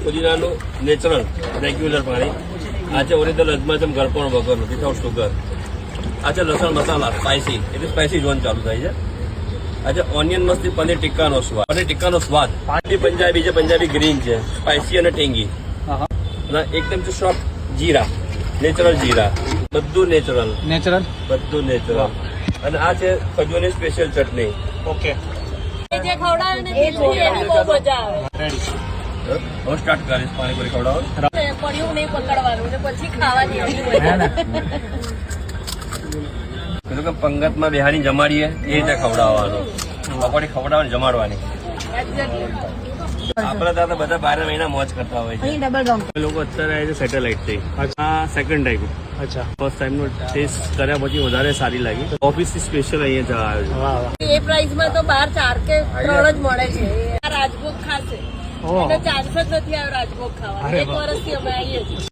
પુદીનાનું natural regular પાણી, આ છે ઓરિજિનલ અજમાજમ ગળપણ વગરનું વિથઆઉટ સુગર, આ છે લસણ મસાલા સ્પાઇસી, એટલે સ્પાઇસી ઝોન ચાલુ થાય છે. આ છે ઓનિયન મસ્તી પનીર ટિક્કાનો સ્વાદ, પનીર ટિક્કાનો સ્વાદ. પાણી પંજાબી છે, પંજાબી ગ્રીન છે, સ્પાઇસી અને ટેંગી. અને એકદમ છે સોફ્ટ જીરા, નેચરલ જીરા, બધું નેચરલ, બધું નેચરલ. અને આ છે ખજૂરની સ્પેશિયલ ચટણી. ઓકે, જે ખવડાવે ને એની બહુ મજા આવે. હવે સ્ટાર્ટ કરીશ પાણીપુરી ખવડાવો. પડ્યું નહીં પકડવાનું ને પછી ખાવાની એની મજા આવે. કીધું કે પંગતમાં બેહાડી જમાડીએ એ રીતે ખવડાવવાનું, પકોડી ખવડાવવાની જમાડવાની. આપણા ત્યાં તો બધા 12 મહિના મોજ કરતા હોય છે. લોકો અત્યારે આવે છે સેટેલાઇટ થી. આ સેકન્ડ ટાઈમ. અચ્છા, ફર્સ્ટ ટાઈમ નો ટેસ્ટ કર્યા પછી વધારે સારી લાગી. ઓફિસ થી સ્પેશિયલ અહીંયા આવ્યો છે. એ પ્રાઇસમાં તો 4 કે 3 જ મળે છે. આ રાજભોગ ખાશે, એટલે ચાન્સ જ નથી આવ્યો રાજભોગ ખાવા. 1 વર્ષથી અમે આવીએ છીએ.